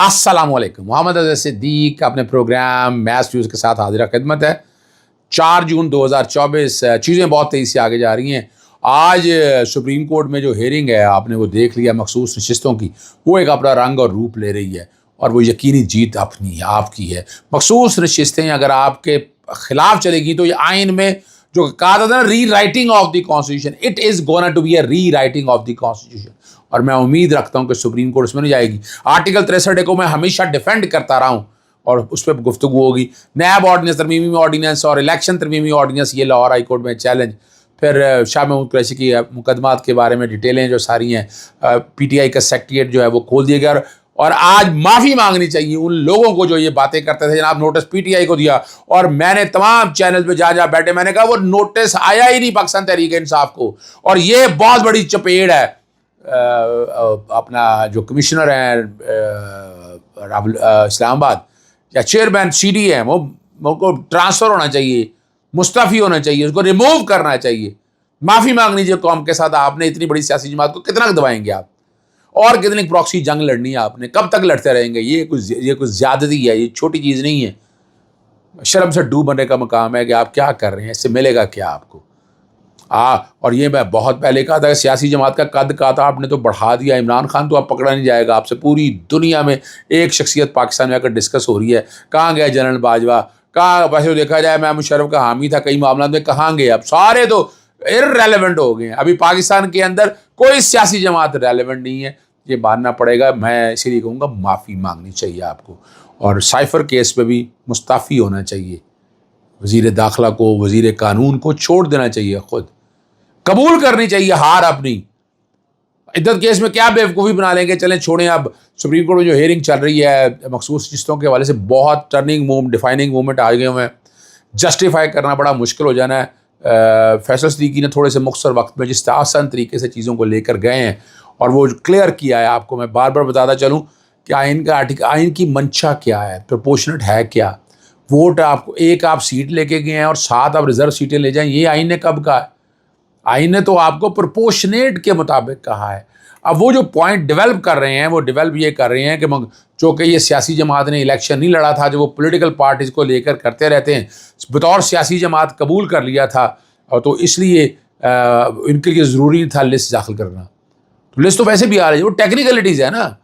अस्सलाम वालेकुम। मोहम्मद अज़हर सिद्दीक अपने प्रोग्राम मैथ्स व्यूज़ के साथ हाजिर खिदमत है। 4 जून 2024 चीज़ें बहुत तेज़ी से आगे जा रही हैं। आज सुप्रीम कोर्ट में जो हेयरिंग है आपने वो देख लिया मखसूस नशिस्तों की, वो एक अपना रंग और रूप ले रही है और वो यकीनी जीत अपनी आपकी है। मखसूस नशिस्तें अगर आपके ख़िलाफ़ चलेगी तो ये आइन में जो कहा था ना rewriting of the constitution, it is gonna to be a rewriting of the constitution. और मैं उम्मीद रखता हूँ कि सुप्रीम कोर्ट उसमें नहीं जाएगी। आर्टिकल 63 को मैं हमेशा डिफेंड करता रहा हूँ और उस पर गुफ्तगू होगी। नैब ऑर्डिनेंस, तरमीमी ऑर्डिनेंस और इलेक्शन तरमीमी ऑर्डिनेंस, ये लाहौर हाई कोर्ट में चैलेंज। फिर शाह महमूद कुरैशी की मुकदमात के बारे में डिटेलें जो सारी हैं, PTI का सेक्रेटेरिएट जो है वो खोल दिया गया। और आज माफ़ी मांगनी चाहिए उन लोगों को जो ये बातें करते थे। जनाब नोटिस PTI को दिया और मैंने तमाम चैनल पे जहाँ बैठे मैंने कहा वो नोटिस आया ही नहीं पाकिस्तान तहरीक इंसाफ को। और ये बहुत बड़ी चपेड़ है। अपना जो कमिश्नर हैं इस्लामाबाद या चेयरमैन CD हैं वो को ट्रांसफ़र होना चाहिए, मुस्तफ़ी होना चाहिए, उसको रिमूव करना चाहिए। माफ़ी मांगनी चाहिए कौम के साथ। आपने इतनी बड़ी सियासी जमात को कितना दबाएंगे आप, और कितनी प्रॉक्सी जंग लड़नी है आपने, कब तक लड़ते रहेंगे? ये कुछ ज़्यादती है, ये छोटी चीज़ नहीं है। शर्म से डूब बनने का मकाम है कि आप क्या कर रहे हैं, इससे मिलेगा क्या आपको? और ये मैं बहुत पहले कहा था कि सियासी जमात का कद कहा था, आपने तो बढ़ा दिया। इमरान खान तो अब पकड़ा नहीं जाएगा आपसे। पूरी दुनिया में एक शख्सियत पाकिस्तान में आकर डिस्कस हो रही है, कहाँ गया जनरल बाजवा, कहाँ वैसे देखा जाए मैं मुशर्रफ का हामी था कई मामलों में, कहाँ गए? अब सारे तो इररेलेवेंट हो गए हैं। अभी पाकिस्तान के अंदर कोई सियासी जमात रेलेवेंट नहीं है, ये मानना पड़ेगा। मैं इसीलिए कहूँगा माफ़ी मांगनी चाहिए आपको। और साइफर केस पे भी मुस्तफ़ी होना चाहिए। वज़ीर दाखिला को, वज़ीर कानून को छोड़ देना चाहिए, खुद कबूल करनी चाहिए हार अपनी। इद्दत केस में क्या बेवकूफ़ी बना लेंगे, चलें छोड़ें। अब सुप्रीम कोर्ट में जो हेयरिंग चल रही है मखसूस नशिस्तों के हवाले से बहुत टर्निंग मूवमेंट, डिफाइनिंग मूवमेंट आ गए हुए हैं। जस्टिफाई करना बड़ा मुश्किल हो जाना है। फैसल सिद्दीकी ने थोड़े से मुख्तर वक्त में जिस आसान तरीके से चीज़ों को लेकर गए हैं और वो क्लियर किया है, आपको मैं बार बार बताता चलूँ कि आइन की मंशा क्या है, प्रोपोर्शनेट है क्या। वोट आपको आप सीट लेके गए हैं और 7 आप रिजर्व सीटें ले जाएं, ये आइन ने कब कहा है? आइन ने तो आपको प्रोपोर्शनेट के मुताबिक कहा है। अब वो जो पॉइंट डेवलप कर रहे हैं वो डेवलप ये कर रहे हैं कि जो कि ये सियासी जमात ने इलेक्शन नहीं लड़ा था, जो वो पॉलिटिकल पार्टीज़ को लेकर करते रहते हैं, बतौर सियासी जमात कबूल कर लिया था। और तो इसलिए इनके लिए ज़रूरी था लिस्ट दाखिल करना। तो लिस्ट तो वैसे भी आ रही है, वो टेक्निकलिटीज़ है ना,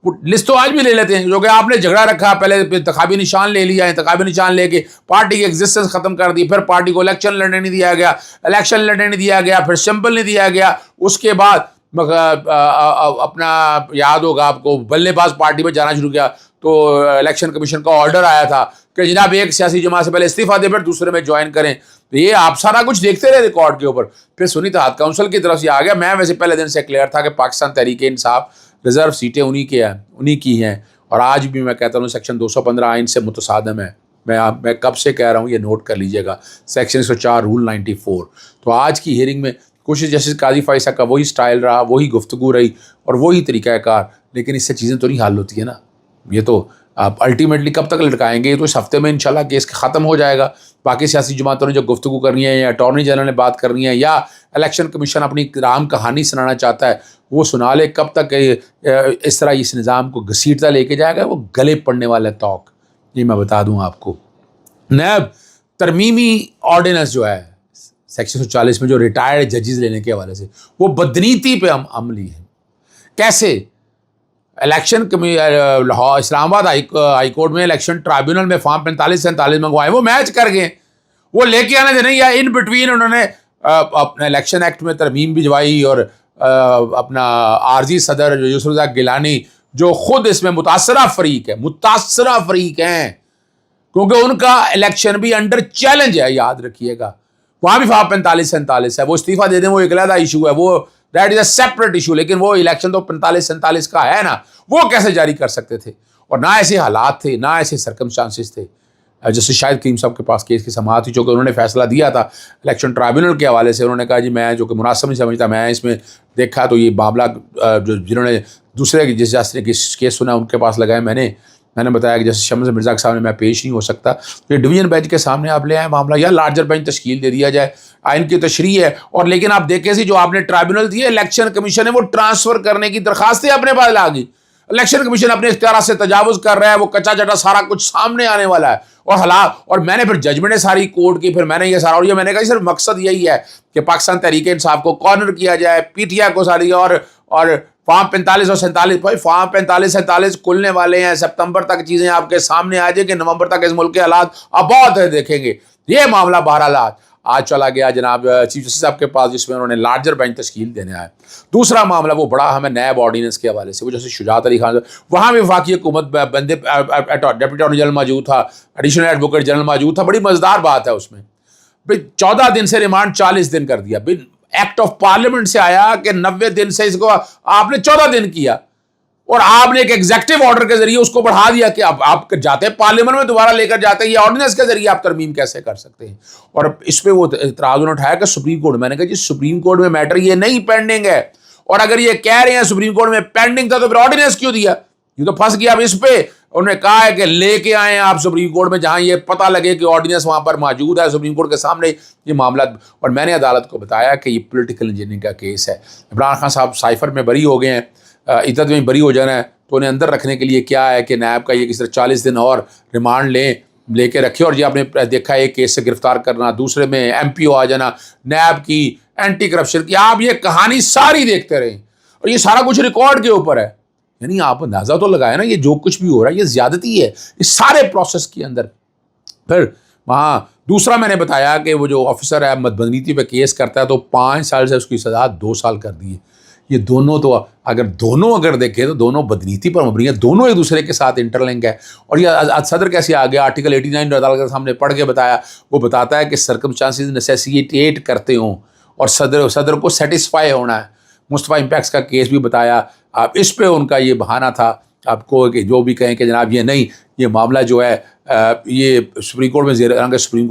वो लिस्ट तो आज भी ले लेते हैं। जो कि आपने झगड़ा रखा, पहले इंतखाबी निशान ले लिया, इंतखाबी निशान लेके पार्टी की एग्जिस्टेंस ख़त्म कर दी, फिर पार्टी को इलेक्शन लड़ने नहीं दिया गया, इलेक्शन लड़ने नहीं दिया गया, फिर सिंबल नहीं दिया गया। उसके बाद अपना याद होगा आपको, बल्लेबाज पार्टी में जाना शुरू किया तो इलेक्शन कमीशन का ऑर्डर आया था कि जनाब एक सियासी जमात से पहले इस्तीफ़ा दे फिर दूसरे में ज्वाइन करें। तो ये आप सारा कुछ देखते रहे रिकॉर्ड के ऊपर। फिर सुन्नी इत्तेहाद काउंसिल की तरफ से आ गया। मैं वैसे पहले दिन से क्लियर था कि पाकिस्तान तहरीक इंसाफ रिजर्व सीटें उन्हीं की हैं। और आज भी मैं कहता हूँ सेक्शन 215 आइन से मुतसादम है। मैं कब से कह रहा हूँ, ये नोट कर लीजिएगा, सेक्शन 104 रूल 94। तो आज की हियरिंग में कोशिश जस्टिस काजी फाइसा का वही स्टाइल रहा, वही गुफ्तगू रही और वही तरीक़ाकार। लेकिन इससे चीज़ें तो नहीं हल होती है ना। ये तो आप अल्टीमेटली कब तक लटकाएंगे? ये तो इस हफ्ते में इंशाल्लाह केस ख़त्म हो जाएगा। बाकी सियासी जमातों ने जो गुफ्तगू करनी है या अटॉर्नी जनरल ने बात करनी है या इलेक्शन कमीशन अपनी राम कहानी सुनाना चाहता है वो सुना ले। कब तक इस तरह इस निज़ाम को घसीटता लेके जाएगा, वो गले पड़ने वाला तौक। ये मैं बता दूँ आपको। नैब तरमीमी ऑर्डिनेंस जो है सेक्शन 140 में जो रिटायर्ड जजेस लेने के हवाले से, वो बदनीति पे अमली है। कैसे? Election Lahore Islamabad high court में इलेक्शन ट्राइब्यूनल में फॉर्म 45-47 मंगवाए, वो मैच कर गए, वो लेके आने थे नहीं, या इन बिटवीन उन्होंने अपने इलेक्शन एक्ट में तरमीम भिजवाई। और अपना आर्जी सदर यूसुफ रज़ा गिलानी जो खुद इसमें मुतासरा फरीक हैं, क्योंकि उनका इलेक्शन भी अंडर चैलेंज है, याद रखिएगा। वहाँ भी फॉर्म 45-47 है, वो इस्तीफ़ा दे दें, वो एक अलग इशू है, वो that is a separate issue. लेकिन वो इलेक्शन तो 45-47 का है ना, वो कैसे जारी कर सकते थे? और ना ऐसे हालात थे, ना ऐसे सर्कमस्टांसिस थे। जैसे शाहिद करीम साहब के पास केस की समाअत थी, चूँकि उन्होंने फैसला दिया था इलेक्शन ट्राइब्यूनल के हवाले से। उन्होंने कहा जी मैं जो कि मुनासिब नहीं समझता, मैं इसमें देखा तो ये मामला जो जिन्होंने दूसरे जिस जज ने केस सुना उनके पास लगाया। मैंने बताया कि जैसे शम्स मिर्ज़ा के सामने मैं पेश नहीं हो सकता, तो ये डिवीज़न बेंच के सामने आप ले आए मामला, या लार्जर बेंच तश्कील दे दिया जाए। आइन की तशरीह है। और लेकिन आप देखें सी जो आपने ट्राइब्यूनल दिए, इलेक्शन कमीशन ने वो ट्रांसफ़र करने की दरखास्तें अपने पास ला गई। الیکشن کمیشن اپنے اختیارات سے تجاوز کر رہا ہے, وہ کچا چٹا سارا کچھ سامنے آنے والا ہے اور حالات. اور میں نے پھر ججمنٹ ساری کورٹ کی, پھر میں نے یہ سارا, اور یہ میں نے کہا صرف مقصد یہی ہے کہ پاکستان تحریک انصاف کو کارنر کیا جائے, پی ٹی آئی کو ساری, اور فارم 45 اور 47, بھائی فارم 45 47 کھلنے والے ہیں, سپتمبر تک چیزیں آپ کے سامنے آ جائیں کہ نومبر تک اس ملک کے حالات آپ بہت دیکھیں گے. یہ معاملہ بہرحال آج چلا گیا جناب چیف جسٹس صاحب کے پاس, جس میں انہوں نے لارجر بینچ تشکیل دینے آیا. دوسرا معاملہ وہ بڑا ہمیں نیب آرڈیننس کے حوالے سے, وہ جیسے شجاعت علی خان, وہاں بھی وفاقی حکومت بندے ڈپٹی اٹارنی جنرل موجود تھا, ایڈیشنل ایڈوکیٹ جنرل موجود تھا. بڑی مزیدار بات ہے اس میں, 14 دن سے ریمانڈ 40 دن کر دیا. ایکٹ آف پارلیمنٹ سے آیا کہ 90 دن سے اس کو آپ نے 14 دن کیا, اور آپ نے ایک ایگزیکٹو آرڈر کے ذریعے اس کو بڑھا دیا کہ اب آپ جاتے ہیں پارلیمنٹ میں دوبارہ لے کر جاتے ہیں, یہ آرڈیننس کے ذریعے آپ ترمیم کیسے کر سکتے ہیں. اور اس پہ وہ اعتراض انہوں نے اٹھایا کہ سپریم کورٹ, میں نے کہا جی سپریم کورٹ میں میٹر یہ نہیں پینڈنگ ہے, اور اگر یہ کہہ رہے ہیں سپریم کورٹ میں پینڈنگ تھا تو پھر آرڈیننس کیوں دیا, یہ تو پھنس گیا. اب اس پہ انہوں نے کہا ہے کہ لے کے آئیں آپ سپریم کورٹ میں, جہاں یہ پتہ لگے کہ آرڈیننس وہاں پر موجود ہے سپریم کورٹ کے سامنے یہ معاملہ. اور میں نے عدالت کو بتایا کہ یہ پولیٹیکل انجینئرنگ کا کیس ہے. عمران خان صاحب سائفر میں بری ہو گئے ہیں, عدت میں بری ہو جانا ہے, تو انہیں اندر رکھنے کے لیے کیا ہے کہ نیب کا یہ کس طرح 40 دن اور ریمانڈ لے کے رکھے. اور یہ آپ نے دیکھا ایک کیس سے گرفتار کرنا, دوسرے میں ایم پی او آ جانا, نیب کی اینٹی کرپشن کی, آپ یہ کہانی ساری دیکھتے رہیں, اور یہ سارا کچھ ریکارڈ کے اوپر ہے. یعنی آپ اندازہ تو لگائے نا, یہ جو کچھ بھی ہو رہا ہے یہ زیادتی ہے اس سارے پروسیس کے اندر. پھر وہاں دوسرا میں نے بتایا کہ وہ جو آفیسر ہے بدنیتی پہ کیس کرتا ہے تو 5 سال سے اس کی سزا 2 سال کر دی ہے. یہ دونوں تو اگر دیکھیں تو دونوں بدنیتی پر مبنی ہیں, دونوں ایک دوسرے کے ساتھ انٹر لنک ہے. اور یہ صدر کیسے آ گیا, آرٹیکل 89 عدالت کے سامنے پڑھ کے بتایا, وہ بتاتا ہے کہ سرکمسٹانسز نیسیسیٹیٹ کرتے ہوں اور صدر کو سیٹسفائی ہونا ہے. مصطفیٰ امپیکس کا کیس بھی بتایا, آپ اس پہ ان کا یہ بہانہ تھا آپ کو کہ جو بھی کہیں کہ جناب یہ نہیں, یہ معاملہ جو ہے یہ سپریم کورٹ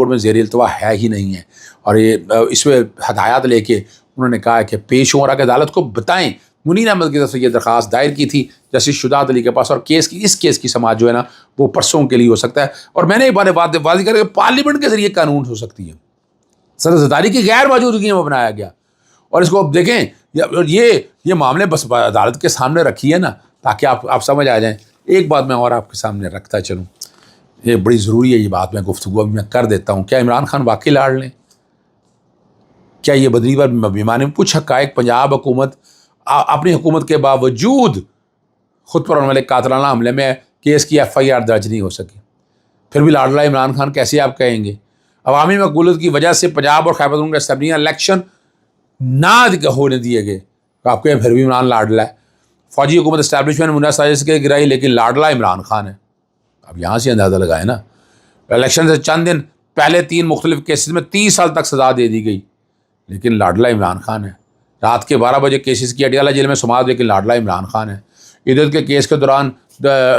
میں زیر التوا ہے ہی نہیں ہے. اور یہ اس میں ہدایات لے کے انہوں نے کہا کہ پیش ہوں اور کہ عدالت کو بتائیں. منیر احمد کی طرف سے یہ درخواست دائر کی تھی جسٹس شجاعت علی کے پاس, اور اس کیس کی سماعت جو ہے نا وہ پرسوں کے لیے ہو سکتا ہے. اور میں نے یہ بات واضح کر کے پارلیمنٹ کے ذریعے قانون ہو سکتی ہے, صدر زرداری کی غیر موجودگی میں بنایا گیا. اور اس کو اب دیکھیں, یہ معاملے بس عدالت کے سامنے رکھی ہے نا تاکہ آپ سمجھ آ جائیں. ایک بات میں اور آپ کے سامنے رکھتا چلوں, یہ بڑی ضروری ہے, یہ بات میں گفتگو ابھی میں کر دیتا ہوں. کیا عمران خان واقعی لاڑ لیں؟ کیا یہ بدنی پر بیمانے میں کچھ حقائق پنجاب حکومت اپنی حکومت کے باوجود خود پر ہونے والے قاتلانہ حملے میں کیس کی FIR درج نہیں ہو سکی, پھر بھی لاڈلا عمران خان کیسے آپ کہیں گے؟ عوامی مقبولیت کی وجہ سے پنجاب اور خیبر پختونخوا اسمبلیاں الیکشن نہ ہونے دیے گئے, آپ کے پھر بھی عمران لاڈلا ہے. فوجی حکومت اسٹیبلشمنٹ منہ سازش کے گرائی لیکن لاڈلا عمران خان ہے. اب یہاں سے اندازہ لگائے نا, الیکشن سے چند دن پہلے 3 مختلف کیسز میں 30 سال تک سزا دے دی گئی لیکن لاڈلا عمران خان ہے. رات کے 12 بجے کیسز کی اڈیالہ جیل میں سماعت لیکن لاڈلا عمران خان ہے. عدت کے کیس کے دوران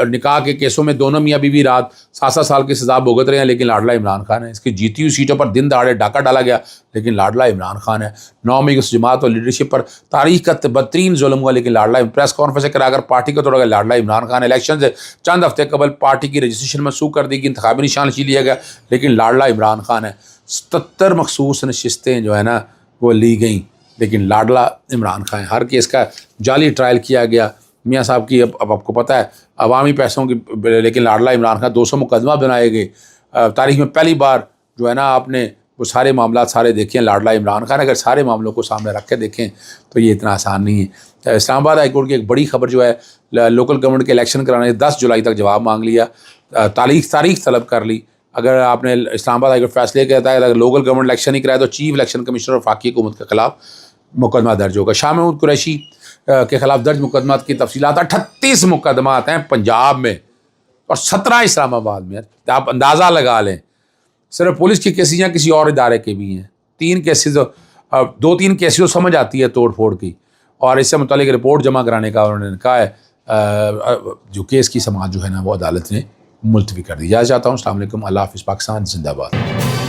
نکاح کے کیسوں میں دونوں میاں بیوی رات 7 سال کی سزا بھگت رہے ہیں لیکن لاڈلا عمران خان ہے. اس کی جیتی ہوئی سیٹوں پر دن دہاڑے ڈاکہ ڈالا گیا لیکن لاڈلا عمران خان ہے. 9 مئی کو جماعت اور لیڈرشپ پر تاریخ کا بدترین ظلم ہوا لیکن لاڈلا پریس کانفرنس کرا کر پارٹی کو توڑا گیا, لاڈلا عمران خان. الیکشن سے چند ہفتے قبل پارٹی کی رجسٹریشن منسوخ کر دی گئی, انتخابی نشان نشی لیا گیا لیکن لاڈلا عمران خان ہے. 77 مخصوص نشستیں جو ہے نا وہ لی گئیں لیکن لاڈلا عمران خان. ہر کیس کا جعلی ٹرائل کیا گیا میاں صاحب کی. اب آپ کو پتہ ہے عوامی پیسوں کی, لیکن لاڈلا عمران خان 200 مقدمہ بنائے گئے. تاریخ میں پہلی بار جو ہے نا آپ نے وہ سارے معاملات سارے دیکھیں لاڈلا عمران خان. اگر سارے معاملوں کو سامنے رکھ کے دیکھیں تو یہ اتنا آسان نہیں ہے. اسلام آباد ہائی کورٹ کی ایک بڑی خبر جو ہے, لوکل گورنمنٹ کے الیکشن کرانے 10 جولائی تک جواب مانگ لیا, تاریخ طلب کر لی. اگر آپ نے اسلام آباد ہائی کورٹ فیصلے کہتا ہے اگر لوکل گورنمنٹ الیکشن نہیں کرایا تو چیف الیکشن کمشنر اور وفاقی حکومت کے خلاف مقدمہ درج ہوگا. شاہ محمود قریشی کے خلاف درج مقدمات کی تفصیلات 38 مقدمات ہیں پنجاب میں اور 17 اسلام آباد میں. آپ اندازہ لگا لیں, صرف پولیس کی کیسز یا کسی اور ادارے کے بھی ہیں. 3 کیسز 2-3 کیسز سمجھ آتی ہے توڑ پھوڑ کی, اور اس سے متعلق رپورٹ جمع کرانے کا انہوں نے کہا ہے. جو کیس کی سماعت جو ہے نا وہ عدالت نے ملتوی کر دی. جا چاہتا ہوں. السلام علیکم. اللہ حافظ. پاکستان زندہ باد.